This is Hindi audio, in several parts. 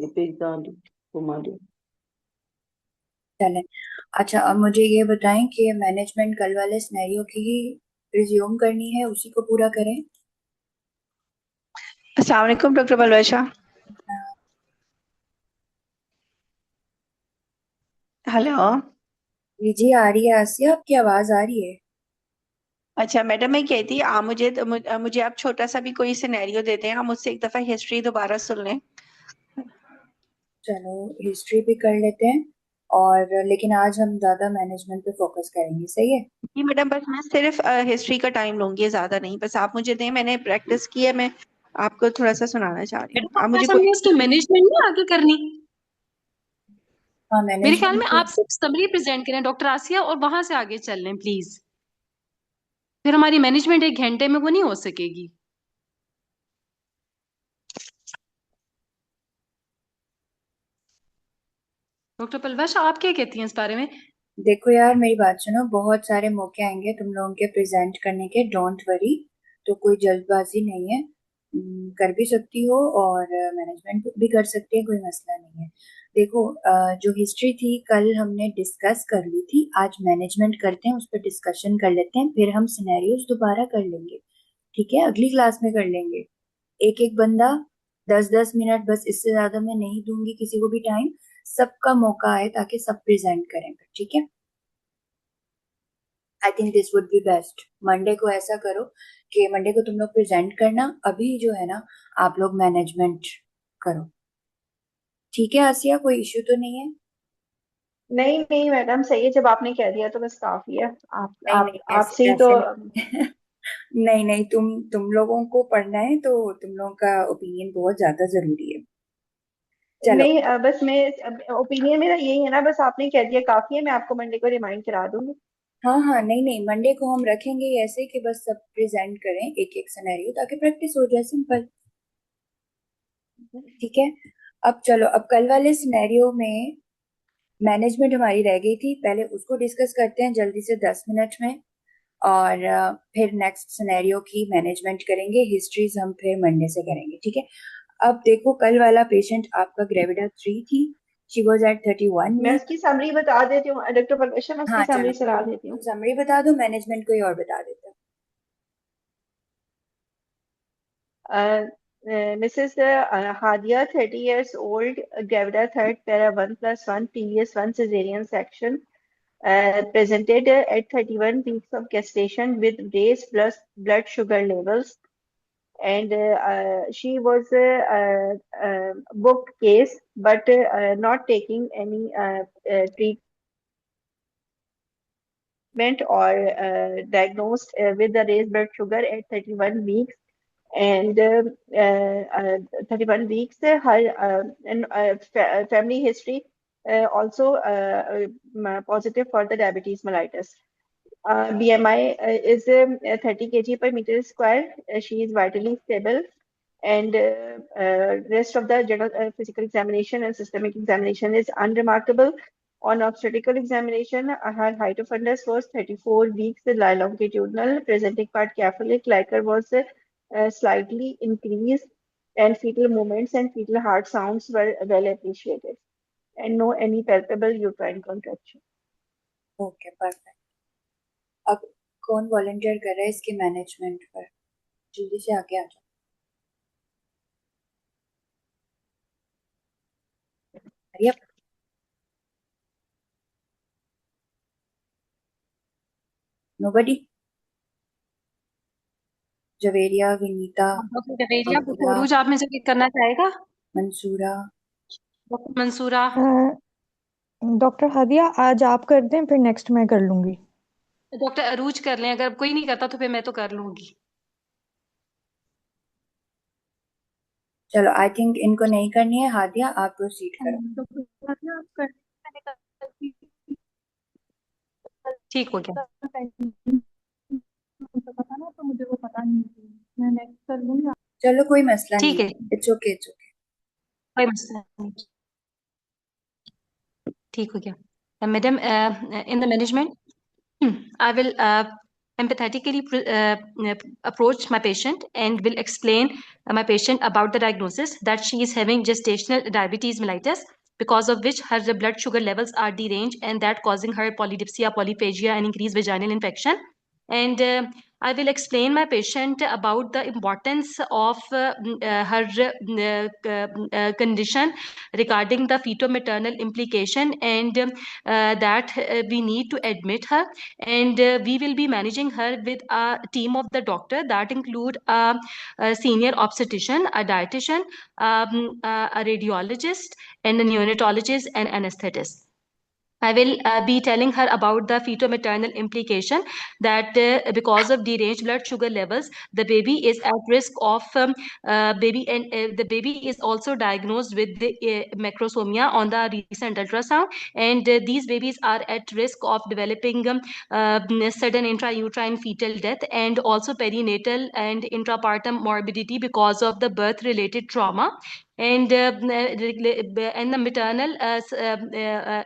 ये पिज्जा घुमा दो। चलें। अच्छा, अब मुझे ये बताएं कि मैनेजमेंट कल वाले सिनेरियो की ही रिज्यूम करनी है, उसी को पूरा करें। अस्सलाम वालेकुम डॉक्टर बलवैशा। हेलो। जी जी, आ रही है आसिया, आपकी आवाज आ रही है। अच्छा मैडम, मैं कहती आप मुझे आप छोटा सा भी कोई सिनेरियो देते हैं, हम मुझसे एक दफा हिस्ट्री दोबारा सुन लें। चलो, हिस्ट्री भी कर लेते हैं। और लेकिन आज हम ज्यादा मैनेजमेंट पे फोकस करेंगे, सही है। जी मैडम, बस मैं सिर्फ हिस्ट्री का टाइम लूंगी, ज्यादा नहीं, बस आप मुझे दें, मैंने प्रैक्टिस की है, मैं आपको थोड़ा सा सुनाना चाह रही हूँ, मैडम आप आपको मुझे ऐसा कोई। नहीं है उसकी मैनेजमेंट नहीं आगे करनी? हाँ, मेरे ख्याल मैनेजमेंट में तो। आप सिर्फ समरी प्रेजेंट करें डॉक्टर आसिया, और वहां से आगे चल लें प्लीज। फिर हमारी मैनेजमेंट एक घंटे में वो नहीं हो सकेगी। डॉक्टर पलवश, आप क्या कहती हैं इस बारे में? देखो यार, मेरी बात सुनो, बहुत सारे मौके आएंगे तुम लोगों के प्रेजेंट करने के, डोंट वरी। तो कोई जल्दबाजी नहीं है। कर भी सकती हो और मैनेजमेंट भी कर सकती है, कोई मसला नहीं है। देखो, जो हिस्ट्री थी कल हमने डिस्कस कर ली थी, आज मैनेजमेंट करते हैं, उस पर डिस्कशन कर लेते हैं, फिर हम सिनेरियोज दोबारा कर लेंगे। ठीक है, अगली क्लास में कर लेंगे। एक एक बंदा 10-10 मिनट, बस इससे ज्यादा मैं नहीं दूंगी किसी को भी टाइम। सबका मौका आए ताकि सब प्रेजेंट करें फिर, ठीक है। I think this would be best. Monday को ऐसा करो कि मंडे को तुम लोग प्रेजेंट करना, अभी जो है ना आप लोग मैनेजमेंट करो। ठीक है आसिया, कोई इश्यू तो नहीं है? नहीं नहीं मैडम, सही है, जब आपने कह दिया तो बस काफी है। आप नहीं आप नहीं, ऐसे आपसे ही तो। ऐसे नहीं। नहीं नहीं, तुम लोगों को पढ़ना है तो तुम लोगों का ओपिनियन बहुत ज्यादा जरूरी है। चलो। नहीं बस मैं ओपिनियन मेरा यही है ना, बस आपने कह दिया काफी है, मैं आपको मंडे को रिमाइंड करा दूंगी। हाँ हाँ, नहीं नहीं, मंडे को हम रखेंगे ऐसे कि बस सब प्रेजेंट करें एक एक सिनेरियो, ताकि प्रैक्टिस हो जाए, सिंपल। ठीक है। अब चलो, अब कल वाले सिनेरियो में मैनेजमेंट हमारी रह गई थी, पहले उसको डिस्कस करते हैं जल्दी से 10 मिनट में। और फिर नेक्स्ट सिनेरियो की मैनेजमेंट करेंगे, हिस्ट्रीज हम फिर मंडे से करेंगे, ठीक है। अब देखो, कल वाला पेशेंट आपका ग्रेविडा 3 थी। शी वॉज एट 31 मैं वीक। उसकी समरी बता देती हूँ डॉक्टर परमेश्वर, मैं उसकी हाँ चलो, समरी सुना तुम देती तुम हूँ। समरी बता दो, मैनेजमेंट कोई और बता देता है। Mrs. Hadia, 30 years old, Gavida third, para 1+1, previous one cesarean section, presented at 31 weeks of gestation with raised blood sugar levels, and she was booked case, but not taking any treatment or diagnosed with the raised blood sugar at 31 weeks. And 31 weeks, her and family history also positive for the diabetes mellitus. BMI is 30 kg per meter square. She is vitally stable, and rest of the general physical examination and systemic examination is unremarkable. On obstetrical examination, her height of fundus was 34 weeks, longitudinal, presenting part cephalic, Liker was slightly increased, and fetal movements and fetal heart sounds were well appreciated, and no any palpable uterine contraction. Okay, perfect. अब कौन वॉलंटियर कर रहा है इसके मैनेजमेंट पर? जल्दी से आगे आ जाओ। Hurry up. Nobody. Javeria, Vinita, doctor Javeria, doctor Abdullah, Arooj आप में से एक करना चाहेगा? मंसूरा। डॉक्टर मंसूरा। डॉक्टर हदिया, आज आप कर दें, फिर नेक्स्ट मैं कर लूंगी। डॉक्टर अरूज कर लें, अगर कोई नहीं करता तो फिर मैं तो कर लूंगी। चलो, आई थिंक इनको नहीं करनी है, हादिया आप प्रोसीड करो। डॉक्टर आसिया, आप कर, मैंने ठीक हो गया। पता ना, तो मुझे वो पता नहीं थी। मैं नेक्स्ट कर लूंगी। चलो, कोई मसला नहीं ठीक है, है, इट्स ओके इट्स ओके। कोई मसला नहीं, ठीक हो गया। Madam, in the management, I will empathetically approach my patient and will explain my patient about the diagnosis that she is having gestational diabetes mellitus, because of which her blood sugar levels are deranged and that causing her polydipsia, polyphagia, and increased vaginal infection. And I will explain my patient about the importance of her condition regarding the feto-maternal implication, and that we need to admit her. And we will be managing her with a team of the doctor that include a senior obstetrician, a dietitian, a radiologist, and a neonatologist and anesthetist. I will be telling her about the feto-maternal implication that because of deranged blood sugar levels, the baby is at risk of the baby is also diagnosed with the macrosomia on the recent ultrasound, and these babies are at risk of developing sudden intrauterine fetal death and also perinatal and intrapartum morbidity because of the birth-related trauma. And the maternal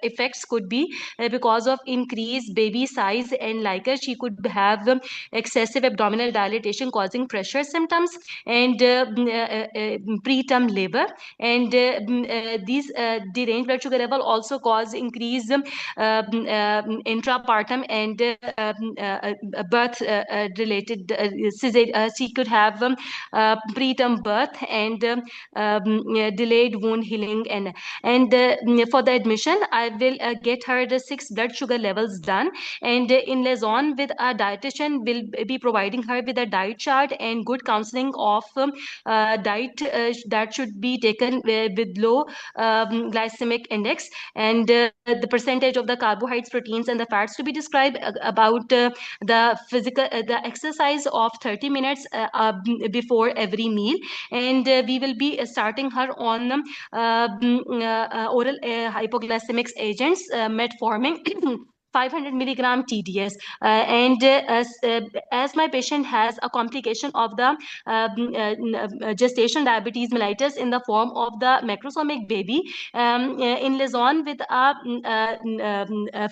effects could be because of increased baby size, and like she could have excessive abdominal dilatation causing pressure symptoms and preterm labor. And these deranged blood sugar level also cause increased intrapartum and birth related she could have preterm birth and delayed wound healing. And for the admission, I will get her the 6 blood sugar levels done, and in liaison with a dietitian will be providing her with a diet chart and good counseling of diet that should be taken with low glycemic index, and the percentage of the carbohydrates, proteins, and the fats to be described, about the exercise of 30 minutes before every meal. And we will be starting her on oral hypoglycemics agents, metformin 500 milligram TDS, and as my patient has a complication of the gestational diabetes mellitus in the form of the macrosomic baby, in liaison with a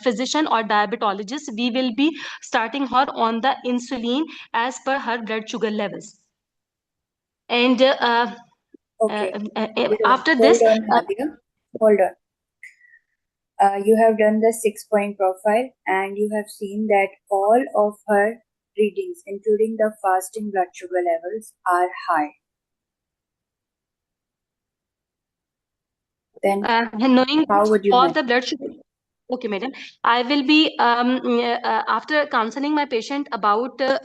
physician or diabetologist, we will be starting her on the insulin as per her blood sugar levels. And Okay. after this, hold on, Hadia. Hold on. You have done the 6-point profile and you have seen that all of her readings, including the fasting blood sugar levels, are high. Then knowing how would you all manage? the blood sugar. Okay, madam. I will be after counseling my patient about the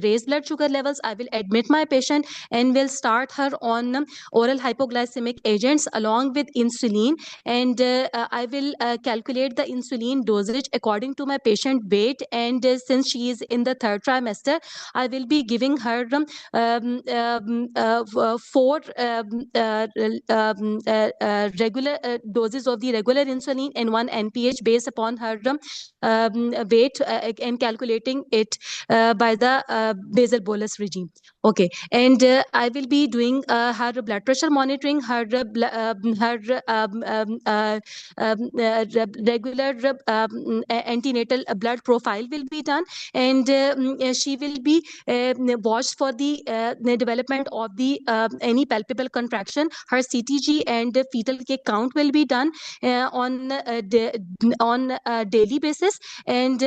raised blood sugar levels, I will admit my patient and will start her on oral hypoglycemic agents along with insulin, and I will calculate the insulin dosage according to my patient weight. And since she is in the 3rd trimester, I will be giving her 4 regular doses of the regular insulin and 1 NPH based upon her weight, and calculating it by the basal bolus regime. Okay, and I will be doing her blood pressure monitoring, her regular antenatal blood profile will be done, and she will be watched for the development of the any palpable contraction. Her CTG and fetal K count will be done on a daily basis, and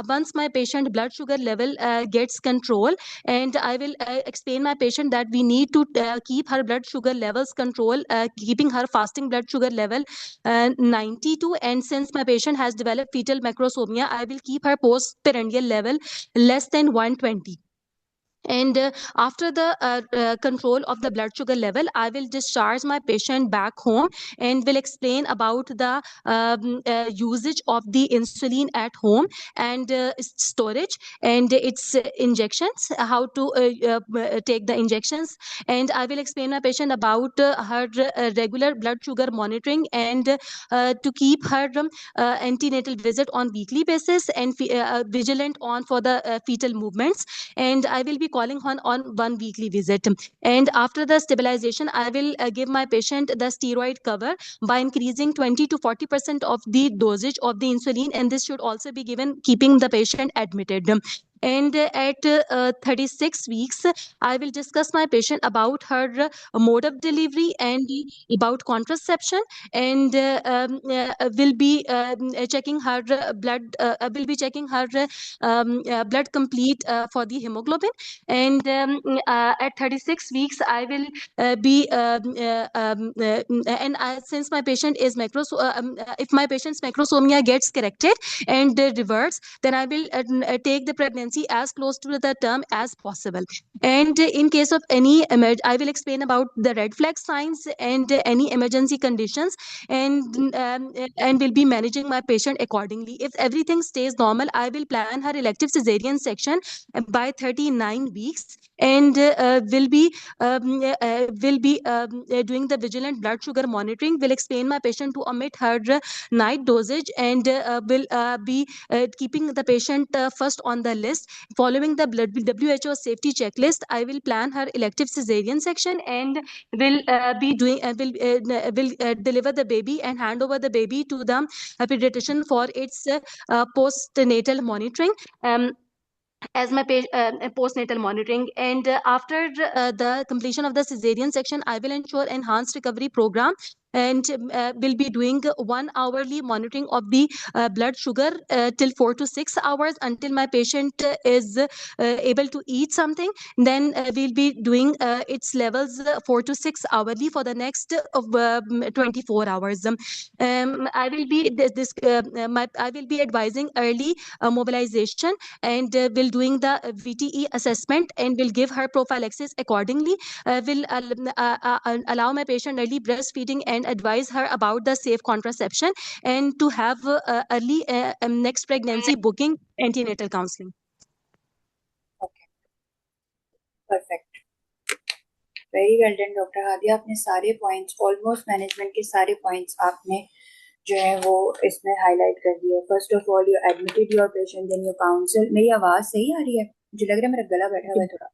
once my patient blood sugar level gets control, and I will explain my patient that we need to keep her blood sugar levels control, keeping her fasting blood sugar level 92, and since my patient has developed fetal macrosomia, I will keep her postprandial level less than 120. And after the control of the blood sugar level, I will discharge my patient back home and will explain about the usage of the insulin at home and storage and its injections, how to take the injections. And I will explain my patient about her regular blood sugar monitoring and to keep her antenatal visit on weekly basis and vigilant on for the fetal movements. And I will be calling on 1 weekly visit. And after the stabilization, I will give my patient the steroid cover by increasing 20 to 40% of the dosage of the insulin, and this should also be given keeping the patient admitted. And at 36 weeks, I will discuss my patient about her mode of delivery and about contraception, and will be checking her blood. Will be checking her blood complete for the hemoglobin. And at 36 weeks, I will be and since my patient is if my patient's macrosomia gets corrected and reverts, then I will take the pregnancy as close to the term as possible. And in case of any I will explain about the red flag signs and any emergency conditions, and will be managing my patient accordingly. If everything stays normal, I will plan her elective cesarean section by 39 weeks, and will be doing the vigilant blood sugar monitoring. Will explain my patient to omit her night dosage, and will be keeping the patient first on the list. Following the WHO safety checklist, I will plan her elective cesarean section, and will be doing will deliver the baby and hand over the baby to the pediatrician for its postnatal monitoring. As my postnatal monitoring. And after the completion of the cesarean section, I will ensure enhanced recovery program, and will be doing 1 hourly monitoring of the blood sugar till 4 to 6 hours until my patient is able to eat something. Then we'll be doing its levels 4 to 6 hourly for the next 24 hours. I will be I will be advising early mobilization, and will doing the VTE assessment, and will give her prophylaxis accordingly. Will allow my patient early breastfeeding, and advise her about the safe contraception, and to have early next pregnancy booking antenatal counseling. Okay, perfect. Very well done doctor Hadiya, आपने सारे पॉइंट्स, ऑलमोस्ट मैनेजमेंट के सारे पॉइंट्स आपने जो है वो इसमें हाईलाइट कर दिए. First of all, you admitted your patient, then you counsel. मेरी आवाज सही आ रही है? मुझे लग रहा है मेरा गला बैठा हुआ है थोड़ा.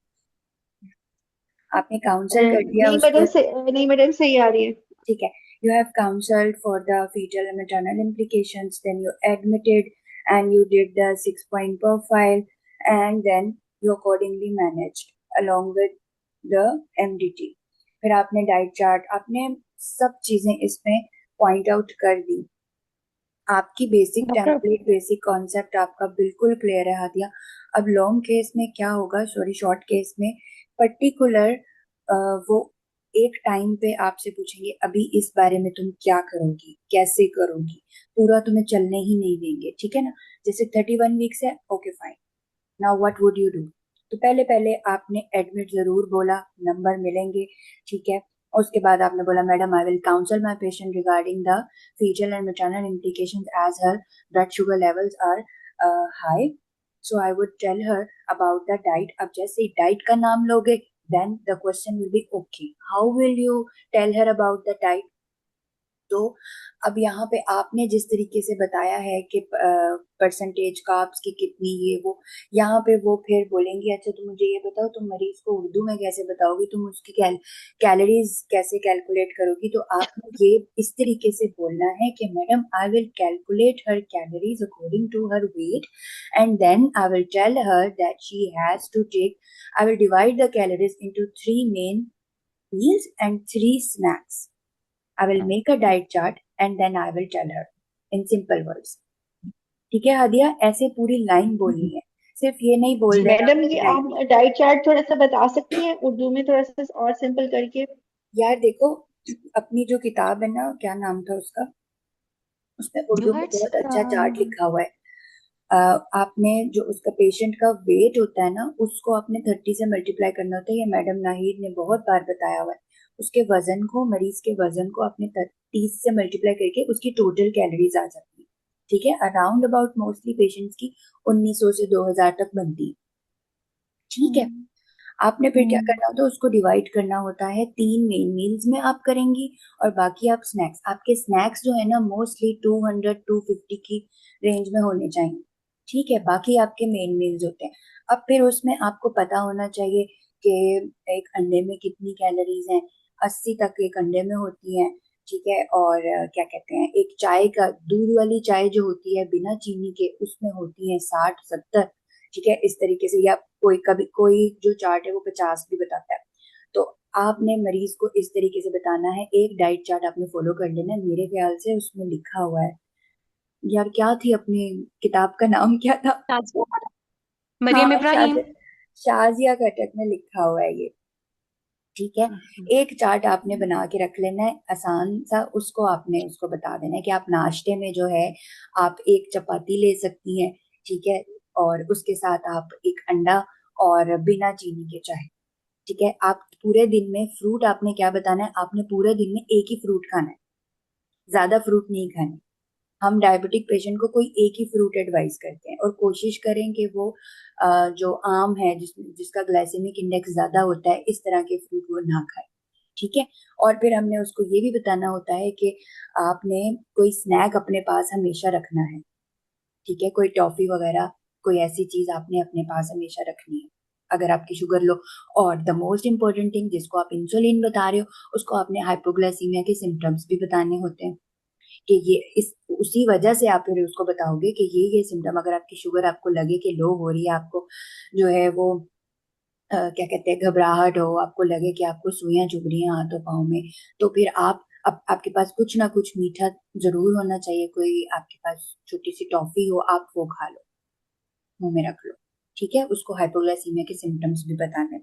आपने काउंसल कर दिया नहीं मैडम सही आ रही है. ठीक है. You have counseled for the fetal and maternal implications, then you admitted and you did the 6-point profile, and then you accordingly managed along with the MDT. फिर आपने डाइट चार्ट, आपने सब चीजें इसमें पॉइंट आउट कर दी. आपकी बेसिक टेम्पलेट, बेसिक कॉन्सेप्ट आपका बिल्कुल क्लियर है हादिया. अब लॉन्ग केस में क्या होगा, सॉरी शॉर्ट केस में पर्टिकुलर वो एक टाइम पे आपसे पूछेंगे अभी इस बारे में तुम क्या करोगी, कैसे करोगी, पूरा तुम्हें चलने ही नहीं देंगे. ठीक है ना. जैसे 31 वीक्स है, okay fine, now what would you do. तो पहले पहले आपने एडमिट जरूर बोला, नंबर मिलेंगे. ठीक है. उसके बाद आपने बोला madam I will counsel my patient regarding the fetal and maternal implications as her blood sugar levels are high. So I would tell her about the diet. अब जैसे ही डाइट का नाम लोगे, then the question will be okay, how will you tell her about the diet. तो अब यहाँ पे आपने जिस तरीके से बताया है कि परसेंटेज कार्ब्स की कितनी, ये वो, यहाँ पे वो फिर बोलेंगे अच्छा तुम मुझे ये बताओ, तुम मरीज को उर्दू में कैसे बताओगी, तुम उसकी कैलोरीज कैसे कैलकुलेट करोगी. तो आपने ये इस तरीके से बोलना है कि madam I will calculate her calories according to her weight, and then I will tell her that she has to take, I will divide the calories into 3 main meals and 3 snacks. I will make a diet chart and then I will tell her in simple words. ठीक है हादिया, ऐसे पूरी लाइन बोलनी है, सिर्फ ये नहीं बोल देना. मैडम ये आप डाइट चार्ट थोड़ा सा बता सकती हैं उर्दू में, थोड़ा सा और सिंपल करके. यार देखो, अपनी जो किताब है ना, क्या नाम था उसका, उसमें उर्दू में बहुत अच्छा चार्ट लिखा हुआ है. आपने जो उसका पेशेंट का वेट होता है ना, उसको आपने 30 से मल्टीप्लाई करना होता है. ये मैडम नाहिद ने बहुत बार बताया हुआ है. उसके वजन को, मरीज के वजन को आपने 30 से मल्टीप्लाई करके उसकी टोटल कैलोरीज आ जाती है. ठीक है. अराउंड अबाउट मोस्टली पेशेंट्स की 1900 से 2000 तक बनती है. ठीक है. आपने फिर क्या करना होता है, उसको डिवाइड करना होता है 3 मेन मील्स में आप करेंगी, और बाकी आप स्नैक्स, आपके स्नैक्स जो है ना मोस्टली 200-250 की रेंज में होने चाहिए. ठीक है. बाकी आपके मेन मील्स होते हैं. अब फिर उसमें आपको पता होना चाहिए कि एक अंडे में कितनी कैलोरीज हैं. 80 तक एक अंडे में होती हैं. ठीक है. और क्या कहते हैं, एक चाय का, दूध वाली चाय जो होती है बिना चीनी के, उसमें होती है 60-70. ठीक है, इस तरीके से। या कोई कभी कोई जो चार्ट है वो 50 भी बताता है। तो आपने मरीज को इस तरीके से बताना है, एक डाइट चार्ट आपने फॉलो कर लेना है। मेरे ख्याल से उसमें लिखा हुआ है, यार क्या थी अपनी किताब का नाम क्या था? हाँ, मरियम इब्राहिम। शाजिया खटक में लिखा हुआ है ये। ठीक है, एक चार्ट आपने बना के रख लेना है आसान सा, उसको आपने उसको बता देना है कि आप नाश्ते में जो है आप एक चपाती ले सकती हैं, ठीक है, और उसके साथ आप एक अंडा और बिना चीनी के चाय। ठीक है, आप पूरे दिन में फ्रूट आपने क्या बताना है, आपने पूरे दिन में एक ही फ्रूट खाना है, ज्यादा फ्रूट नहीं खाने। हम डायबिटिक पेशेंट को कोई एक ही फ्रूट एडवाइस करते हैं और कोशिश करें कि वो जो आम है जिसका ग्लाइसेमिक इंडेक्स ज्यादा होता है, इस तरह के फ्रूट वो ना खाए। ठीक है, और फिर हमने उसको ये भी बताना होता है कि आपने कोई स्नैक अपने पास हमेशा रखना है। ठीक है, कोई टॉफी वगैरह कोई ऐसी चीज आपने अपने पास हमेशा रखनी है अगर आपकी शुगर लो। और द मोस्ट इम्पोर्टेंट थिंग, जिसको आप इंसुलिन बता रहे हो, उसको आपने हाइपोग्लाइसीमिया के सिम्टम्स भी बताने होते हैं कि ये इस उसी वजह से आप फिर उसको बताओगे कि ये सिम्टम, अगर आपकी शुगर आपको लगे कि लो हो रही है, आपको जो है वो क्या कहते हैं घबराहट हो, आपको लगे कि आपको सुइयां चुभ रही हैं हाथों पाँव में, तो फिर आप आपके पास कुछ ना कुछ मीठा जरूर होना चाहिए, कोई आपके पास छोटी सी टॉफी हो, आप वो खा लो, मुंह में रख लो। ठीक है, उसको हाइपोग्लाइसीमिया के सिम्टम्स भी बताने।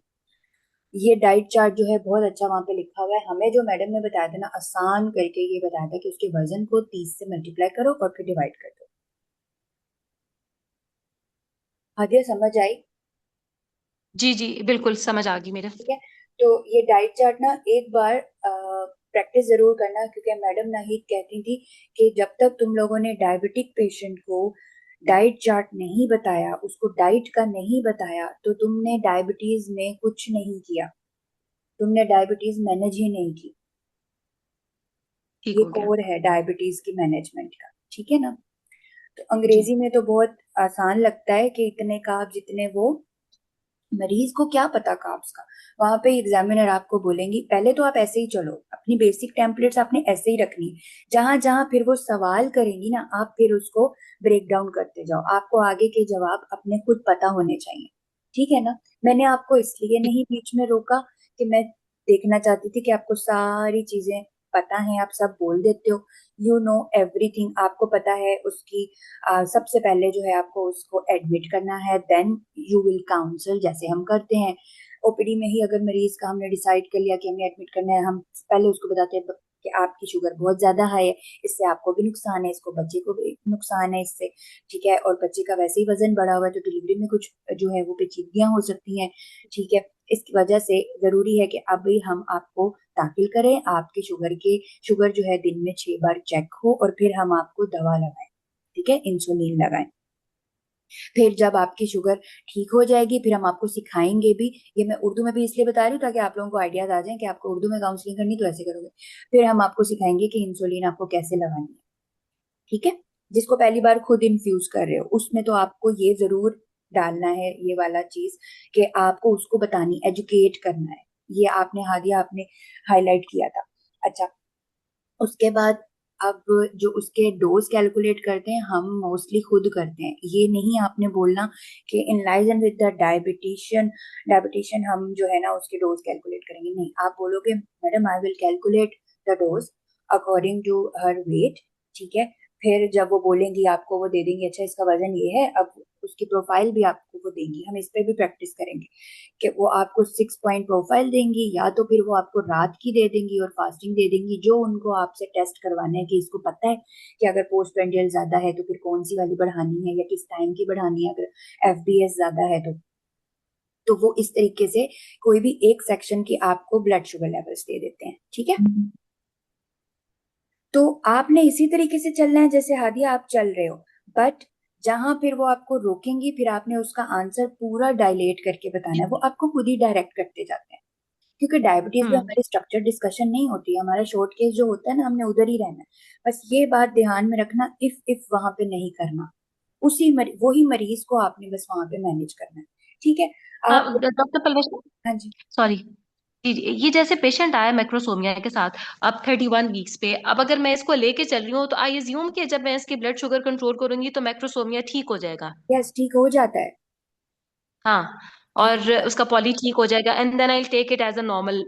ये डाइट चार्ट जो है बहुत अच्छा वहां पे लिखा हुआ है। हमें जो मैडम ने बताया था ना, आसान करके ये बताया था कि उसके वजन को 30 से मल्टीप्लाई करो और फिर डिवाइड कर दो। हादिया समझ आई? जी जी बिल्कुल समझ आ गई मेरे। ठीक है, तो ये डाइट चार्ट ना एक बार प्रैक्टिस जरूर करना, क्योंकि मैडम नाहिद कहती थी कि जब तक तुम लोगों ने डायबिटिक पेशेंट को डाइट चार्ट नहीं बताया, उसको डाइट का नहीं बताया, तो तुमने डायबिटीज में कुछ नहीं किया, तुमने डायबिटीज मैनेज ही नहीं की। ठीक ये हो गया। कोर है डायबिटीज की मैनेजमेंट का। ठीक है ना? तो जी। अंग्रेजी में तो बहुत आसान लगता है कि इतने कार्ब जितने वो, मरीज को क्या पता कार्ब्स का। वहां पे एग्जामिनर आपको बोलेंगी पहले तो आप ऐसे ही चलो, अपनी बेसिक टेम्पलेट्स आपने ऐसे ही रखनी। जहां जहां फिर वो सवाल करेंगी ना, आप फिर उसको ब्रेक डाउन करते जाओ, आपको आगे के जवाब अपने खुद पता होने चाहिए। ठीक है ना? मैंने आपको इसलिए नहीं बीच में रोका कि मैं देखना चाहती थी कि आपको सारी चीजें पता है, आप सब बोल देते हो, यू नो एवरीथिंग, आपको पता है उसकी। सबसे पहले जो है आपको उसको एडमिट करना है, देन यू विल काउंसल, जैसे हम करते हैं ओपीडी में ही। अगर मरीज का हमने डिसाइड कर लिया कि हमें एडमिट करना है, हम पहले उसको बताते हैं कि आपकी शुगर बहुत ज्यादा हाई है, इससे आपको भी नुकसान है, इसको बच्चे को भी नुकसान है इससे। ठीक है, और बच्चे का वैसे ही वजन बढ़ा हुआ है तो डिलीवरी में कुछ जो है वो पेचीदगियां हो सकती हैं। ठीक है, इसकी वजह से जरूरी है कि अभी हम आपको दाखिल करें, आपकी शुगर जो है दिन में 6 बार चेक हो, और फिर हम आपको दवा लगाएं। ठीक है, इंसुलिन लगाएं। फिर जब आपकी शुगर ठीक हो जाएगी, फिर हम आपको सिखाएंगे भी। ये मैं उर्दू में भी इसलिए बता रही हूँ ताकि आप लोगों को आइडियाज आ जाए कि आपको उर्दू में काउंसलिंग करनी तो ऐसे करोगे। फिर हम आपको सिखाएंगे कि इंसुलिन आपको कैसे लगानी है। ठीक है, जिसको पहली बार खुद इन्फ्यूज कर रहे हो, उसमें तो आपको ये जरूर डालना है ये वाला चीज कि आपको उसको बतानी, एजुकेट करना है। ये आपने हादिया आपने हाईलाइट किया था। अच्छा, उसके बाद अब जो उसके डोज कैलकुलेट करते हैं हम मोस्टली खुद करते हैं। ये नहीं आपने बोलना कि इन लाइजन विद द डायबिटिशियन हम जो है ना उसके डोज कैलकुलेट करेंगे, नहीं, आप बोलोगे madam I will calculate the dose according to her weight. ठीक है, फिर जब वो बोलेंगी आपको वो दे देंगी, अच्छा इसका वजन ये है, अब उसकी प्रोफाइल भी आपको वो देंगी। हम इस पे भी प्रैक्टिस करेंगे कि वो आपको 6 पॉइंट प्रोफाइल देंगी, या तो फिर वो आपको रात की दे देंगी और फास्टिंग दे देंगी, जो उनको आपसे टेस्ट करवाना है कि इसको पता है कि अगर पोस्ट पेंडियल ज्यादा है तो फिर कौन सी वाली बढ़ानी है या किस टाइम की बढ़ानी है, अगर एफबीएस ज्यादा है तो वो इस तरीके से कोई भी एक सेक्शन की आपको ब्लड शुगर लेवल्स दे देते हैं। ठीक है, तो आपने इसी तरीके से चलना है जैसे हादिया आप चल रहे हो, बट जहां फिर वो आपको रोकेंगी, फिर आपने उसका आंसर पूरा डायलेट करके बताना है, वो आपको खुद ही डायरेक्ट करते जाते हैं। क्योंकि डायबिटीज में हमारी स्ट्रक्चर डिस्कशन नहीं होती है, हमारा शॉर्ट केस जो होता है ना, हमने उधर ही रहना है। बस ये बात ध्यान में रखना, इफ वहां पे नहीं करना, वही मरीज को आपने बस वहां पे मैनेज करना है। ठीक है, आप डॉक्टर पलवेश, हाँ जी, सॉरी। जी जी, ये जैसे पेशेंट आया मैक्रोसोमिया के साथ, अब 31 वीक्स पे, अब अगर मैं इसको लेके चल रही हूँ तो आई एज्यूम कि जब मैं इसकी ब्लड शुगर कंट्रोल करूंगी तो मैक्रोसोमिया ठीक हो जाएगा। यस ठीक हो जाता है। हाँ, और ठीक है। उसका पॉली ठीक हो जाएगा and then I will take it as a normal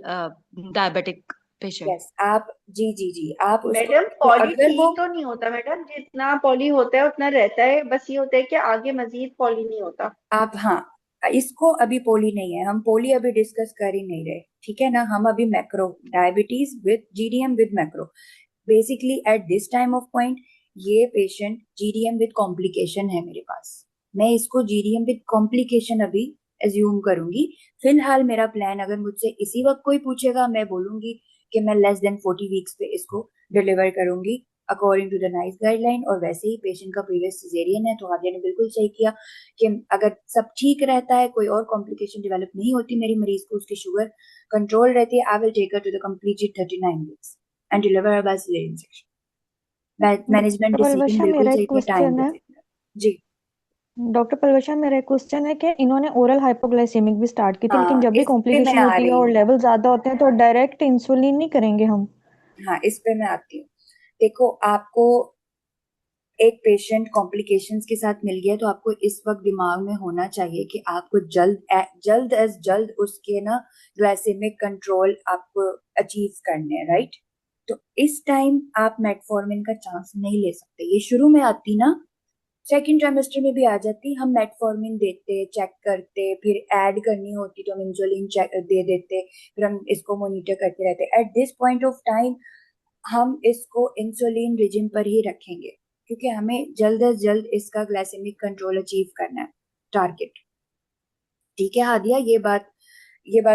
diabetic patient. Yes, आप जी जी जी, आप उसको मैडम तो पॉली अगर वो ठीक तो नहीं होता मैडम, जितना पॉली होता है उतना रहता है, बस ये होता है कि आगे मजीद पॉली नहीं होता। आप, हाँ, इसको अभी पोली नहीं है, हम पोली अभी डिस्कस कर ही नहीं रहे, ठीक है ना, हम अभी macro diabetes with GDM with macro, basically at this time of point ये पेशेंट जीडीएम विद कॉम्प्लिकेशन है मेरे पास, मैं इसको जीडीएम विद कॉम्प्लिकेशन अभी एज्यूम करूंगी। फिलहाल मेरा प्लान, अगर मुझसे इसी वक्त कोई पूछेगा, मैं बोलूंगी कि मैं लेस देन 40 वीक्स पे इसको डिलीवर करूंगी according to the NICE guideline. और वैसे ही पेशेंट का प्रीवियस सिजेरियन है, तो हादिया ने बिल्कुल सही किया कि अगर सब ठीक रहता है, कोई और कॉम्प्लिकेशन डेवलप नहीं होती मेरी मरीज को, उसकी शुगर कंट्रोल रहती है, I will take her to the completed 39 weeks and deliver her by caesarean section. Management doctor decision Palwasha, बिल्कुल मेरा एक सही था, टाइम क्वेश्चन पे है। सही था। जी डॉक्टर पलवशा, मेरा एक क्वेश्चन है कि इन्होंने ओरल हाइपोग्लाइसेमिक भी स्टार्ट की थी, लेकिन हाँ, जब भी इस पे मैं कॉम्प्लिकेशन आ होती है रही और हूँ। लेवल ज्यादा होते हैं तो डायरेक्ट इंसुलिन नहीं करेंगे हम? हाँ, इस पे मैं आती हूँ। देखो, आपको एक पेशेंट कॉम्प्लिकेशंस के साथ मिल गया, तो आपको इस वक्त दिमाग में होना चाहिए कि आपको जल्द एज जल्द उसके ना ग्लाइसेमिक कंट्रोल आपको अचीव करने हैं, राइट। तो इस टाइम आप मेटफॉर्मिन का चांस नहीं ले सकते, ये शुरू में आती ना, सेकेंड ट्राइमेस्टर में भी आ जाती, हम मेटफॉर्मिन देते, चेक करते, फिर ऐड करनी होती तो हम इंसुलिन चेक दे देते, फिर हम इसको मॉनिटर करते रहते। At this point of time हम इसको इंसुलिन रिजिम पर ही रखेंगे, क्योंकि हमें जल्द से जल्द इसका ग्लाइसेमिक कंट्रोल अचीव करना है, टारगेट। ठीक है हादिया, ये बात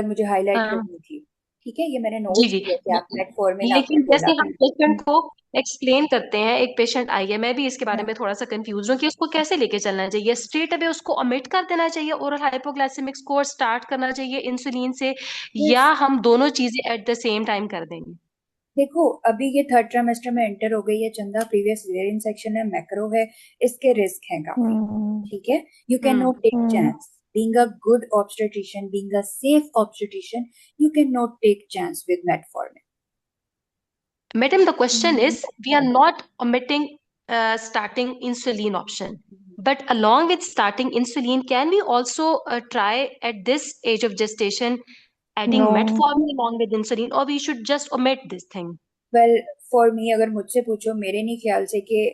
मुझे हाईलाइट हाँ करनी थी। ठीक है, ये मैंने जी नोट्स जी। किए थे, आप मेटफॉर्मिन आपने लेकिन बोला। जैसे हम पेशेंट को एक्सप्लेन करते हैं, एक पेशेंट आई है, मैं भी इसके बारे हाँ, में थोड़ा सा कंफ्यूज हूँ कि उसको कैसे लेके चलना चाहिए, स्ट्रेट अवे उसको ओमिट कर देना चाहिए ओरल हाइपोग्लाइसेमिक्स को और स्टार्ट करना चाहिए इंसुलिन से, या yes। हम दोनों चीजें एट द सेम टाइम कर देंगे? देखो, अभी ये थर्ड ट्राइमेस्टर में एंटर हो गई है चंदा, प्रीवियस सिजेरियन सेक्शन है, मैक्रो है, इसके रिस्क हैं काफी। हम्म। ठीक है, you can hmm not take hmm. Chance, being a good obstetrician, being a safe obstetrician, you cannot take chance with metformin. Madam, the question hmm. is, we are not omitting starting insulin option. But along with starting insulin, can we also try at this age of gestation no. adding metformin along with insulin, or we should just omit this thing? Well, for me, अगर मुझसे पूछो, मेरे नहीं ख्याल से कि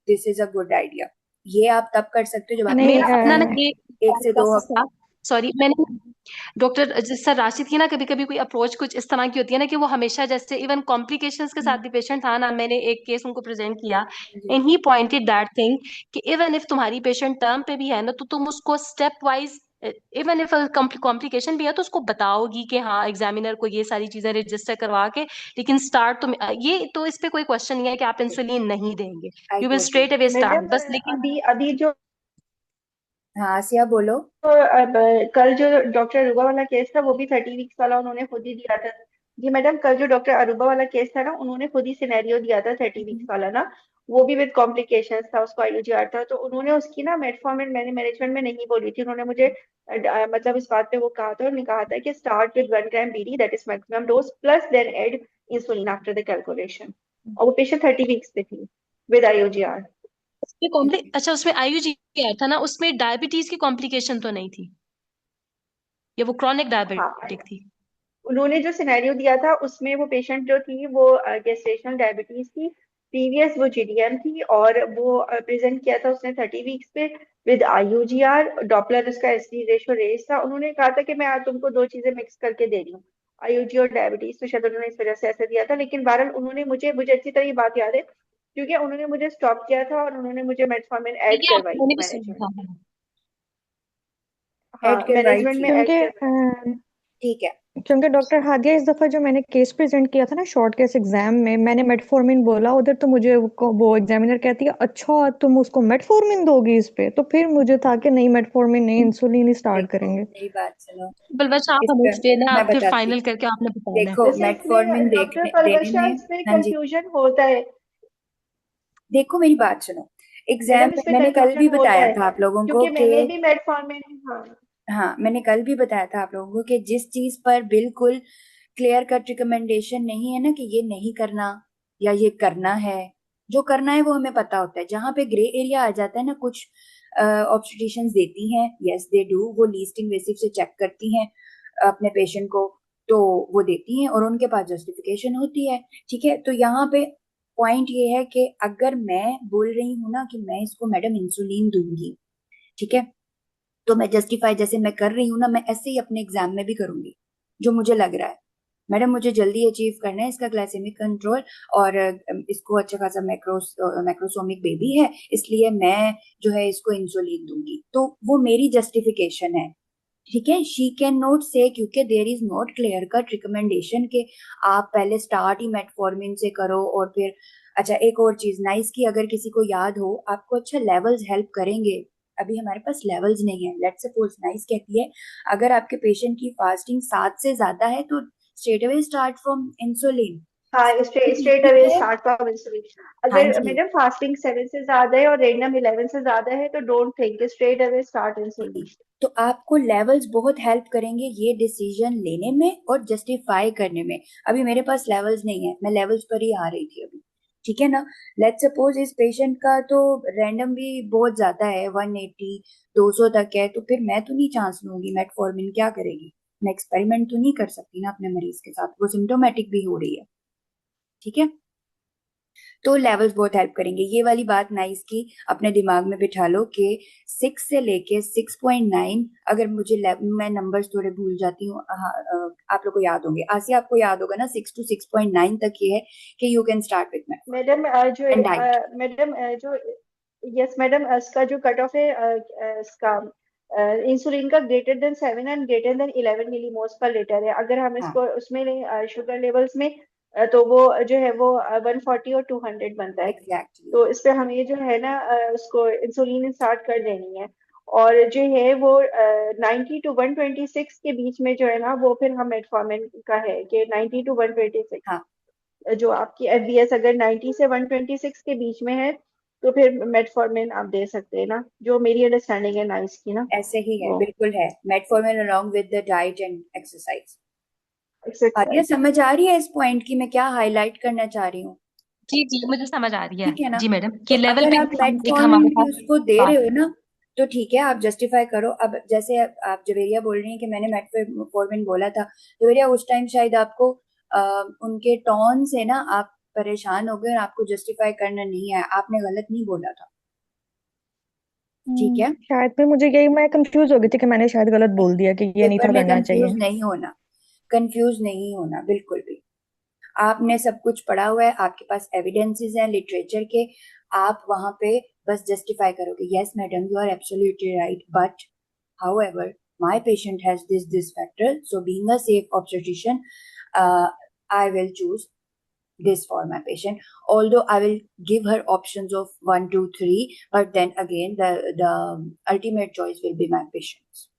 this is a good idea. ये आप तब कर सकते हो जब आपके नहीं मेरा अपना ना पास ये एक से दो हफ्ते। सॉरी, मैंने डॉक्टर सर राशिद की ना कभी कभी कोई अप्रोच कुछ इस तरह की होती है ना कि वो हमेशा, जैसे इवन कॉम्प्लिकेशंस के साथ भी पेशेंट था ना, मैंने एक केस उनको प्रेजेंट किया and he pointed that thing कि इवन इफ तुम्हारी पेशेंट टर्म पे भी है ना, तो तुम उसको step wise, even if complication भी है तो उसको बताओगी कि हाँ एग्जामिनर को ये सारी चीजें रजिस्टर करवा के, लेकिन स्टार्ट तो ये तो इस पे कोई क्वेश्चन नहीं है कि आप इंसुलिन नहीं देंगे, I you will get you. Straight away start madam बस, लेकिन अभी अभी जो हाँ आसिया, बोलो। अब कल जो डॉक्टर अरूबा वाला केस था वो भी 30 वीक्स वाला उन्होंने खुद ही दिया था। जी मैडम, कल जो डॉक्टर अरूबा वाला केस था ना, उन्होंने खुद ही सिनेरियो दिया था 30 वीक्स वाला ना, वो भी विद कॉम्प्लिकेशंस था, उसको आईयूजीआर था, तो उन्होंने उसकी ना मेटफॉर्मिन मैंने मैनेजमेंट में नहीं बोली थी, उन्होंने मुझे मतलब इस बात पे वो कहा था, उन्होंने कहा था कि start with 1 gram BD, that is maximum dose, plus then add insulin after the calculation. और वो पेशेंट 30 वीक्स पे थी विद आईयूजीआर। उसमें अच्छा उसमें आयुजी आया था ना, उसमें डायबिटीज की कॉम्प्लिकेशन तो नहीं थी, या वो क्रॉनिक हाँ, डायबिटिक थी? उन्होंने जो सिनेरियो दिया था उसमें वो पेशेंट जो थी वो गेस्टेशनल डायबिटीज थी, प्रीवियस वो जीडीएम थी, और वो प्रेजेंट किया था उसने 30 वीक्स पे विद आईयूजीआर, डॉपलर उसका एसडी रेशो रेस था। उन्होंने कहा था कि मैं आज तुमको दो चीजें मिक्स करके दे रही हूँ, आईयूजी और डायबिटीज, तो शायद उन्होंने इस वजह से ऐसा दिया था। लेकिन बहरहाल उन्होंने मुझे अच्छी तरह ये बात याद है, क्योंकि उन्होंने मुझे स्टॉप किया था और उन्होंने मुझे मेटफॉर्मिन ऐड ये करवाई मैंने थी भी सुना मैनेजमेंट में। था। हाँ, ऐड करवाई मैनेजमेंट में थी, ऐड क्योंकि करवाई। ठीक है। डॉक्टर हादिया, इस दफा जो मैंने केस प्रेजेंट किया था ना शॉर्ट केस एग्जाम में, मैंने मेटफॉर्मिन बोला उधर, तो मुझे वो एग्जामिनर कहती है अच्छा तुम उसको मेटफॉर्मिन दोगी इस पे, तो फिर मुझे था कि नहीं, मेटफॉर्मिन नहीं, इंसुलिन ही स्टार्ट देखो करेंगे। मेरी बात सुनो, बलवच आप इस हमें पे एक्सप्लेन है, मैं आप फिर बताती फाइनल हूँ। करके आपने बताना है। देखो, वैसे मेटफॉर्मिन इसमें डॉक्टर देखने देने पलवशा में, इसमें हाँ जी, कंफ्यूजन होता है। देखो मेरी बात सुनो, एग्जाम मैडम में इसमें मैंने कल भी कंफ्यूजन होता बताया है, था आप लोगों को क्योंकि कि, मैंने भी मेटफॉर्मिन, हाँ। हाँ मैंने कल भी बताया था आप लोगों को कि जिस चीज पर बिल्कुल क्लियर कट रिकमेंडेशन नहीं है ना कि ये नहीं करना या ये करना है, जो करना है वो हमें पता होता है। जहां पे ग्रे एरिया आ जाता है ना, कुछ ऑब्स्टेट्रिशियंस देती हैं, यस दे डू, वो लीस्ट इन्वेसिव से चेक करती हैं अपने पेशेंट को, तो वो देती हैं और उनके पास जस्टिफिकेशन होती है। ठीक है, तो यहाँ पे पॉइंट ये है कि अगर मैं बोल रही हूँ ना कि मैं इसको मैडम इंसुलिन दूंगी, ठीक है, तो मैं जस्टिफाई जैसे मैं कर रही हूँ ना, मैं ऐसे ही अपने एग्जाम में भी करूंगी जो मुझे लग रहा है मैडम मुझे जल्दी अचीव करना है इसका ग्लाइसेमिक कंट्रोल, और इसको अच्छा खासा मैक्रोसोमिक बेबी है, इसलिए मैं जो है इसको इंसुलिन दूंगी, तो वो मेरी जस्टिफिकेशन है। ठीक है, शी कैन नॉट से, क्योंकि there is not clear cut recommendation के आप पहले स्टार्ट ही मेटफॉर्मिन से करो और फिर अच्छा। एक और चीज नाइस की, अगर किसी को याद हो आपको, अच्छा लेवल्स हेल्प करेंगे, अभी हमारे पास लेवल्स नहीं है। लेट्स सपोज नाइस कहती है अगर आपके पेशेंट की फास्टिंग 7 से ज्यादा है तो straight away start from insulin. हाँ, straight away start from insulin. हाँ अगर जी, मैडम फास्टिंग 7 से ज्यादा है और रेंडम 11 से ज्यादा है तो don't think, straight away start insulin. तो आपको लेवल्स बहुत हेल्प करेंगे ये डिसीजन लेने में और जस्टिफाई करने में। अभी मेरे पास लेवल्स नहीं है, मैं लेवल्स पर ही आ रही थी अभी, ठीक है ना। लेट्स सपोज इस पेशेंट का तो रैंडम भी बहुत ज्यादा है, 180 200 तक है, तो फिर मैं तो नहीं चांस लूंगी, मेटफॉर्मिन क्या करेगी, मैं एक्सपेरिमेंट तो नहीं कर सकती ना अपने मरीज के साथ, वो सिम्टोमेटिक भी हो रही है। ठीक है, तो लेवल्स बहुत हेल्प करेंगे। ये वाली बात नाइस की अपने दिमाग में बिठा लो कि 6 से लेके 6.9, अगर मुझे मैं नंबर्स थोड़े भूल जाती हूँ, आप लोग को याद होंगे, आसिया आपको याद होगा ना, 6 to 6.9 तक ये है कि you can start with madam and diet. Madam जो यस मैडम, इसका जो कट ऑफ है इसका इंसुलिन का greater than 7 and greater than 11 millimoles पर लीटर है। अगर हम हाँ इसको उसमें लें शुगर लेवल्स में तो वो जो है वो 140 और 200 बनता है। एग्जैक्टली, तो इस पे हमें जो है ना उसको इंसुलिन स्टार्ट कर देनी है। और जो है वो 90 टू 126 के बीच में जो है ना वो फिर हम मेटफॉर्मिन का है कि 90 टू 126, हाँ जो आपकी एफबीएस अगर 90 से 126 के बीच में है तो फिर मेटफॉर्मिन आप दे सकते हैं ना, जो मेरी अंडरस्टैंडिंग है नाइस की ना। ऐसे ही है, वो बिल्कुल है, metformin along with the diet and exercise. Adiya exercise. समझ आ रही है इस पॉइंट की मैं क्या हाईलाइट करना चाह रही हूँ? जी जी, मुझे समझ आ रही है। ठीक है ना, जी मैडम, तो कि लेवल अगर पे आप हम एक हमारे मेटफॉर्मिन भी पास उसको दे रहे बात हो है। ना, तो ठीक है आप जस्टिफाई करो। अब जैसे आप जवेरिया बोल रही हैं कि मैंने मेटफॉर्मिन बोला था, जवेरिया उस टाइम शायद आपको उनके टोन से ना आप परेशान हो गए और आपको जस्टिफाई करना नहीं है, आपने गलत नहीं बोला था। ठीक है, शायद फिर मुझे यही, मैं कंफ्यूज हो गई थी कि मैंने शायद गलत बोल दिया कि ये नहीं पेपर था में करना कंफ्यूज चाहिए। नहीं होना, कंफ्यूज नहीं होना बिल्कुल भी। आपने सब कुछ पढ़ा हुआ है, आपके पास एविडेंसेस हैं लिटरेचर के, आप वहां पे बस जस्टिफाई करोगे, yes madam you are absolutely right, but however my patient has this factor, so being a safe obstetrician, I will choose this for my patient, although I will give her options of 1 2 3, but then again the ultimate choice will be my patient's।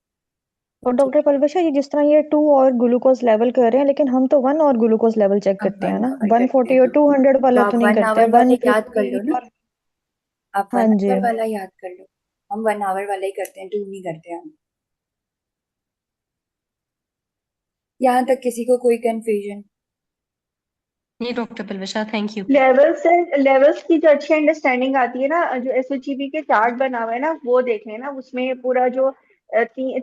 और ठीक डॉक्टर है, पलवशा, ये जिस तरह ये 2 और ग्लूकोज लेवल कर रहे हैं, लेकिन हम तो 1 और ग्लूकोज लेवल चेक अब करते हैं 1 ना, आवर करते 140 हैं और ना, 200 तो वाला तो आप नहीं 1 करते, आवर वाले याद कर 150 लो ना, और आप हाँ 1 जी। आवर वाला याद कर लो, हम 1 आवर वाला ही करते हैं, 2 नहीं करते हम। यहाँ तक किसी को कोई कंफ्यूजन? जी doctor Palwasha, thank you. Levels की जो अच्छी अंडरस्टैंडिंग आती है ना, जो एसओजीबी के चार्ट बना हुआ है ना वो देख लेना, उसमें पूरा जो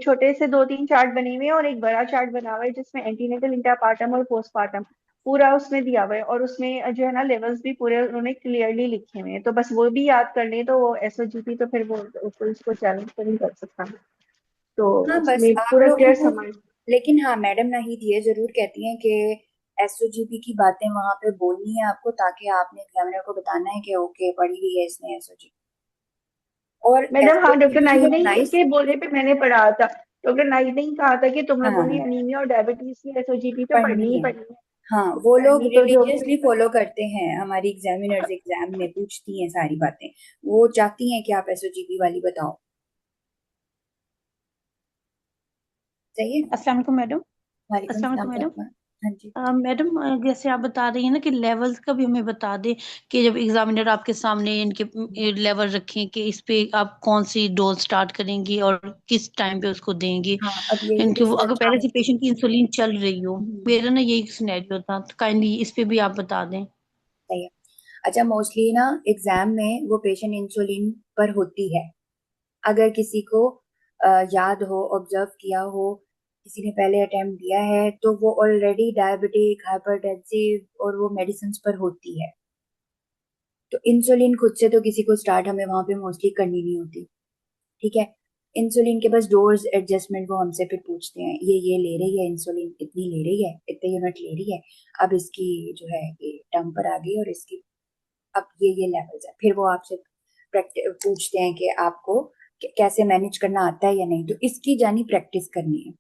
छोटे से 2-3 चार्ट बने हुए हैं और एक बड़ा चार्ट बना हुआ है जिसमें एंटीनेटल, इंटरपार्टम और पोस्टपार्टम पूरा उसमें दिया हुआ है, और उसमें जो है ना लेवल्स भी पूरे उन्होंने क्लियरली लिखे हुए हैं, तो बस वो भी याद कर ले तो वो एसओजीपी तो फिर वो उसको चैलेंज तो नहीं कर सकता, तो हाँ बस उसमें आप पूरा लोगों क्लियर को, समझ। लेकिन हाँ मैडम नाहिद ये जरूर कहती हैं कि एसओजीपी की बातें वहां पे बोलनी है आपको, ताकि आपने एग्जामिनर को बताना है कि ओके पढ़ी हुई है इसने एसओजीपी। और मैडम हाँ, डॉक्टर एसओजीपी नाहिद बहुत नाइस। के बोलने पे मैंने पढ़ा था। डॉक्टर नाहिद ने ही कहा था कि तुम लोगों ने हाँ अनीमिया और डायबिटीज की एसओजीपी तो पढ़नी पढ़नी ही है, पढ़नी है। हाँ वो लोग पढ़नी तो जो रिलीजियसली फॉलो करते हैं, हमारी एग्जामिनर्स एग्जाम में पूछती हैं सारी बातें, वो चाहती हैं कि आप एसओजीपी वाली बताओ। सही है, अस्सलाम वालेकुम मैडम। वालेकुम अस्सलाम सलाम वालेकुम मैडम। फातिमा। हाँ जी, मैडम, जैसे आप बता रही हैं ना कि लेवल्स का भी हमें बता दें, कि जब एग्जामिनर आपके सामने इनके लेवल रखें कि इस पे आप कौन सी डोज स्टार्ट करेंगी और किस टाइम पे उसको देंगी, हाँ अब यही इनकी अगर डिस्कस पहले से करते हैं। पेशेंट की इंसुलिन चल रही हो, मेरा ना यही सिनेरियो था, तो काइंडली इस पे भी आप बता दें। सही है, अच्छा मोस्टली ना एग्जाम में वो पेशेंट इंसुलिन पर होती है, अगर किसी को याद हो, ऑब्जर्व किया हो, किसी ने पहले अटेम्प्ट दिया है, तो वो ऑलरेडी डायबिटिक, हाइपरटेंसिव और वो मेडिसिन पर होती है। तो इंसुलिन खुद से तो किसी को स्टार्ट हमें वहां पे मोस्टली करनी नहीं होती, ठीक है। इंसुलिन के बस डोज एडजस्टमेंट वो हमसे फिर पूछते हैं, ये ले रही है इंसुलिन, इतनी ले रही है, इतने यूनिट ले रही है, अब इसकी जो है ये टर्म पर आ गई और इसकी अब ये लेवल्स है। फिर वो आपसे पूछते हैं कि आपको कैसे मैनेज करना आता है या नहीं, तो इसकी जानी प्रैक्टिस करनी है।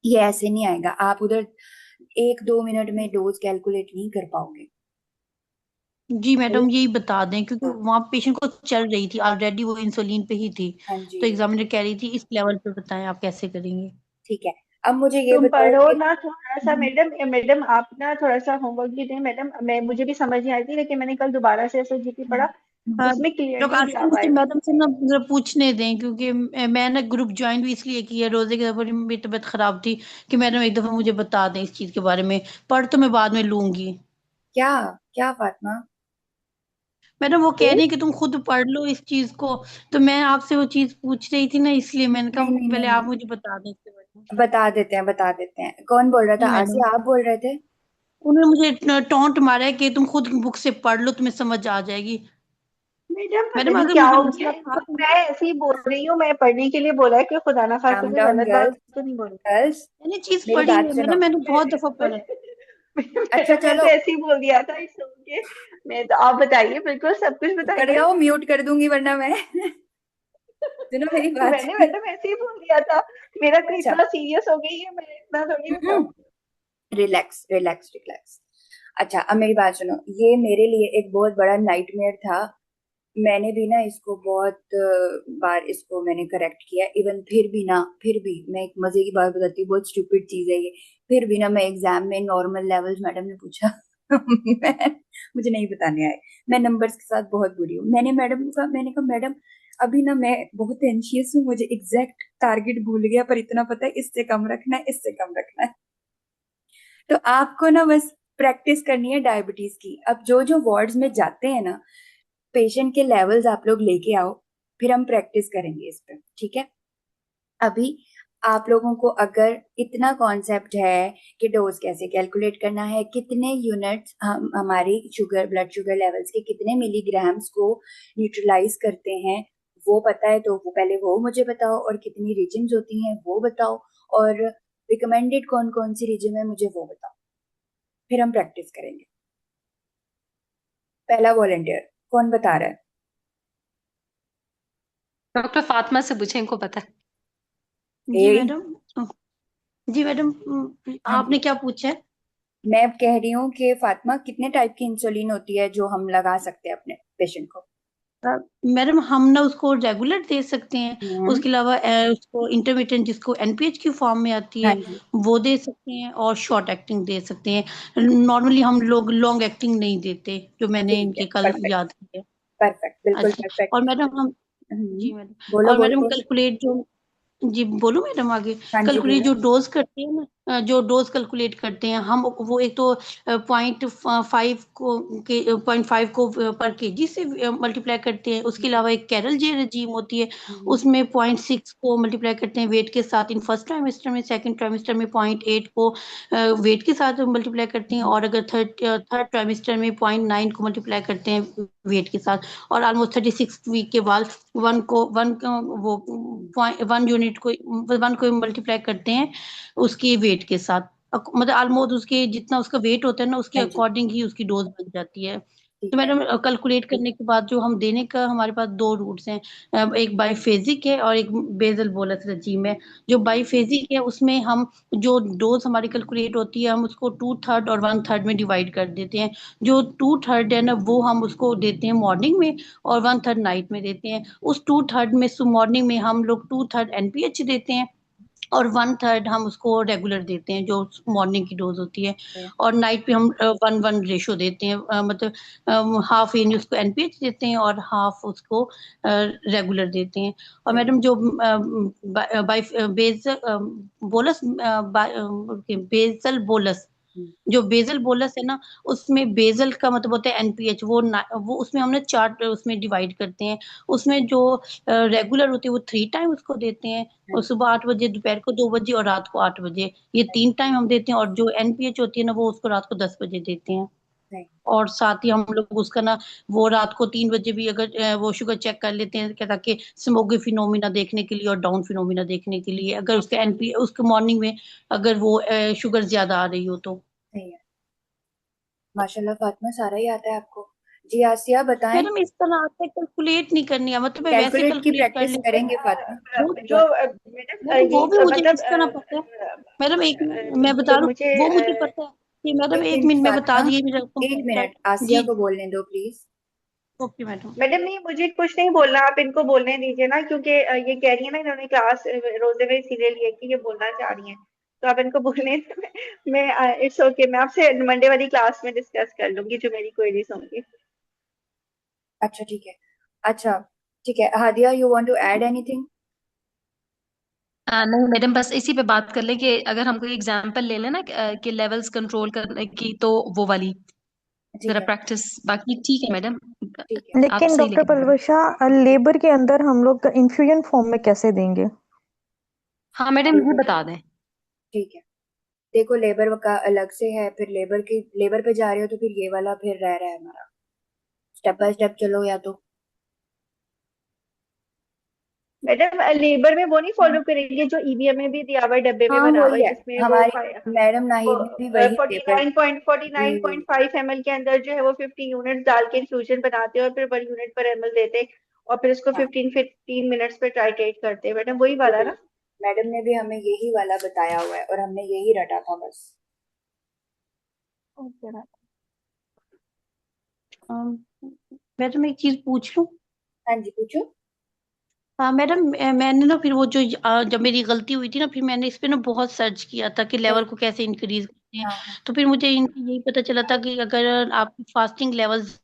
ये ऐसे नहीं आएगा, आप उधर 1-2 मिनट में डोज कैलकुलेट नहीं कर पाओगे। जी मैडम, यही बता दें क्योंकि हाँ वहाँ पेशेंट को चल रही थी ऑलरेडी, वो इंसुलिन पे ही थी। हाँ जी, तो एग्जामिनर कह रही थी इस लेवल पे बताएं आप कैसे करेंगे। ठीक है। अब मुझे ये तुम बताओ पढ़ो कि ना थोड़ा सा मैडम, मैडम आप ना थोड़ा सा होमवर्क भी दें मैडम। मैं मुझे भी समझ नहीं आई थी, लेकिन मैंने कल दोबारा से एसएसजीपी पढ़ा, उसमें क्लियरली प्रकाश लिखा जी, हुआ मुझे है। मैडम से ना जरा पूछने दें क्योंकि मैं ना ग्रुप ज्वाइन भी इसलिए किया, रोजे के दफा मेरी तबीयत खराब थी, कि मैडम एक दफा मुझे बता दें इस चीज के बारे में। पढ़ तो मैं बाद में लूंगी। क्या क्या फातिमा? मैडम वो कह तो रही है कि तुम खुद पढ़ लो इस चीज को, तो मैं आपसे वो चीज पूछ रही थी ना, इसलिए मैंने नहीं कहा नहीं पहले नहीं आप नहीं, मुझे बता दें इसके बारे में। बता देते हैं। कौन बोल रहा जी था? मैडम, आसिया, आप बोल रहे थे? उन्होंने मुझे टोंट मारा है कि तुम खुद बुक से पढ़ लो, तुम्हें समझ आ जाएगी। मैडम पता मैडम नहीं अगर क्या मुझे हो गया मसला था इनको, तो मैं ऐसे ही बोल रही हूँ, मैं पढ़ने के लिए बोला है कि खुदा ना खास्ता काम कोई डाउन गलत बात गर्ल्स, तो नहीं बोली। गर्ल्स मैंने चीज मेरी पढ़ी बात है सुनो। मैडम, मैंने बहुत दफा पढ़ा है। अच्छा मैडम मैं तो चलो, ऐसे ही बोल दिया था इस सुन के। मैं तो, आप बताइए, बिल्कुल सब कुछ कर बताइए। जाओ, म्यूट कर दूंगी वरना मैं। सुनो मेरी बात। मैंने मैडम ऐसे ही बोल दिया था, मेरा तो अच्छा, इतना सीरियस हो गई है, मैं इतना थोड़ी बताऊँ। Relax relax relax. अच्छा अब मेरी बात सुनो, ये मेरे लिए एक बहुत बड़ा नाइटमेयर था। मैंने भी ना इसको बहुत बार इसको मैंने करेक्ट किया, इवन फिर भी मैं एक मजे की बात बताती हूँ, बहुत स्टूपिड चीज है ये। फिर भी ना मैं एग्जाम में नॉर्मल लेवल्स, मैडम ने पूछा मुझे नहीं बताने आए। मैं नंबर्स के साथ बहुत बुरी हूँ। मैंने कहा मैडम अभी ना मैं बहुत एंशियस हूँ, मुझे एग्जैक्ट टारगेट भूल गया, पर इतना पता है इससे कम रखना है, इससे कम रखना है। तो आपको ना बस प्रैक्टिस करनी है डायबिटीज की। अब जो जो वार्ड्स में जाते हैं ना, पेशेंट के लेवल्स आप लोग लेके आओ, फिर हम प्रैक्टिस करेंगे इस पे, ठीक है। अभी आप लोगों को अगर इतना कॉन्सेप्ट है कि डोज कैसे कैलकुलेट करना है, कितने यूनिट्स हम हमारी ब्लड शुगर लेवल्स के कितने मिलीग्राम्स को न्यूट्रलाइज करते हैं वो पता है, तो वो पहले वो मुझे बताओ, और कितनी रीजन्स होती हैं वो बताओ, और रिकमेंडेड कौन कौन सी रीजन है मुझे वो बताओ, फिर हम प्रैक्टिस करेंगे। पहला वॉलंटियर कौन बता रहा है? डॉक्टर फातिमा से पूछे, इनको पता है। जी ए, मैडम। जी मैडम, हाँ आपने जी, क्या पूछा है? मैं कह रही हूँ कि फातिमा कितने टाइप की इंसुलिन होती है जो हम लगा सकते हैं अपने पेशेंट को? मैडम हम ना उसको रेगुलर दे सकते हैं, हम्म, उसके अलावा उसको इंटरमीडिएट जिसको एनपीएच की फॉर्म में आती हाँ है जी, वो दे सकते हैं, और शॉर्ट एक्टिंग दे सकते हैं। नॉर्मली हम लोग लॉन्ग एक्टिंग नहीं देते, जो मैंने ठीक है, इनके कल परफेक्ट, याद किया। परफेक्ट, बिल्कुल अच्छा, और परफेक्ट। मैडम हम, जी मैडम, बोलो और बोलो मैडम बोलो। कैलकुलेट जो, जी बोलूं मैडम आगे? हाँ जी कैलकुलेट बोलो। जो डोज करते हैं ना, जो डोज कैलकुलेट करते हैं हम, वो एक तो 0.5 को पर केजी से मल्टीप्लाई करते हैं। उसके अलावा एक कैरल जे रजीम होती है, हम्म, उसमें 0.6 को मल्टीप्लाई करते हैं वेट के साथ इन फर्स्ट ट्राइमेस्टर में, सेकंड ट्राइमेस्टर में 0.8 को वेट के साथ मल्टीप्लाई करते हैं, और अगर थर्ड ट्राइमेस्टर में 0.9 को मल्टीप्लाई करते हैं वेट के साथ, और ऑलमोस्ट 36 वीक के बाद वो 1 यूनिट को 1 को मल्टीप्लाई करते हैं उसके वेट के साथ। मतलब ऑलमोस्ट उसके जितना उसका वेट होता है ना, उसके हाँ जी, अकॉर्डिंग ही उसकी डोज बन जाती है। तो ठीक है। मैडम कैलकुलेट करने के बाद जो हम देने का, हमारे पास दो रूट्स हैं, एक बाईफेजिक है और एक बेसल बोलस रजीम है। जो बाईफेजिक है उसमें हम जो डोज हमारी कैलकुलेट होती है, हम उसको 2/3 और 1/3 में डिवाइड कर देते हैं। जो 2/3 है ना, वो हम उसको देते हैं मॉर्निंग में, और 1/3 नाइट में देते हैं। उस 2/3 में मॉर्निंग में हम लोग 2/3 एनपीएच देते हैं, और 1/3 हम उसको रेगुलर देते हैं जो मॉर्निंग की डोज होती है। और नाइट पे हम 1:1 रेशो देते हैं, मतलब हाफ यानी उसको एनपीएच देते हैं और हाफ उसको रेगुलर देते हैं। और मैडम जो बाई बेसल बोलस, बेसल बोलस जो बेजल बोलस है ना, उसमें बेजल का मतलब होता है एनपीएच, वो उसमें हमने चार्ट उसमें डिवाइड करते हैं। उसमें जो रेगुलर होती है वो 3 टाइम उसको देते हैं, और सुबह 8 बजे, दोपहर को 2 बजे और रात को 8 बजे, ये 3 टाइम हम देते हैं। और जो एनपीएच होती है ना, वो उसको रात को 10 बजे देते हैं। और साथ ही हम लोग उसका ना, वो रात को 3 बजे भी अगर वो शुगर चेक कर लेते हैं, क्या ताकि स्मोगी फिनोमिना देखने के लिए और डाउन फिनोमिना देखने के लिए, अगर उसके एनपी उसके मॉर्निंग में अगर वो शुगर ज्यादा आ रही हो तो। सही है। माशाल्लाह फातिमा, सारा ही आता है आपको। जी आसिया बताएं। मैडम इस तरह आपसे कैलकुलेट नहीं करनी है, मतलब मैं वैसे कैलकुलेट की कैलकुलेट कर प्रैक्टिस लेती करेंगे फातिमा। हूँ। जो मैडम वो भी ये मुझे मतलब इस तरह पता है। मैडम एक मैं बता रहा हूँ, मुझे वो मुझे पता है कि मैडम एक एक मिनट मिनट में बता फातिमा, दिए मेरा एक कंप्लीट कर। मिनट आसिया जी को बोलने दो प्लीज। Okay madam. मैडम नहीं, मुझे कुछ नहीं बोलना, आप इनको बोलने दीजिए ना, क्योंकि ये कह रही है ना, इन्होंने क्लास रोजे में इसीलिए लिया कि ये बोलना चाह रही हैं, तो आप इनको बोलने मैं इट्स ओके, मैं आपसे मंडे वाली क्लास में डिस्कस कर लूंगी जो मेरी क्वेरीज होंगी। अच्छा ठीक है। अच्छा ठीक है, Hadia you want to add anything? नहीं मैडम, बस इसी पे बात कर लें कि अगर हम कोई एग्जांपल ले लें ना कि लेवल्स कंट्रोल करने की, तो वो वाली ठीक जरा है प्रैक्टिस। बाकी ठीक है मैडम, ठीक है आप लेकिन सही डॉक्टर लेके बता रहे हैं। पलवशा, लेबर के अंदर हम लोग इन्फ्यूजन फॉर्म में कैसे देंगे? हाँ मैडम, ये बता दें। ठीक है। देखो लेबर का अलग से है, फिर लेबर पे जा रहे हो तो फिर ये वाला फिर रह रहा है हमारा। स्टेप बाय स्टेप चलो या तो। मैडम लेबर में वो नहीं फॉलो करेंगे जो ईवीएम में भी दिया हुआ है, डब्बे में हाँ बना हुआ वही है, है जिसमें वो हमारी मैडम नाहिद ने भी वही पेपर। 49.5 ml के अंदर जो है वो 50 यूनिट्स डाल के इन्फ्यूजन बनाते हैं और फिर 1 यूनिट पर ml देते हैं, और फिर उसको हाँ 15 मिनट्स पे टाइट्रेट करते हैं। मैडम वही वाला वही, ना? मैडम ने भी हमें यही वाला बताया हुआ है और हमने यही रटा था बस। ओके मैडम एक चीज पूछ लूं? हाँ जी पूछो। हाँ मैडम, मैंने ना फिर वो जो जब मेरी गलती हुई थी ना, फिर मैंने इस पे ना बहुत सर्च किया था कि लेवल को कैसे इंक्रीज करते हैं। हाँ हाँ तो फिर मुझे यही पता चला था कि अगर आप फास्टिंग लेवल्स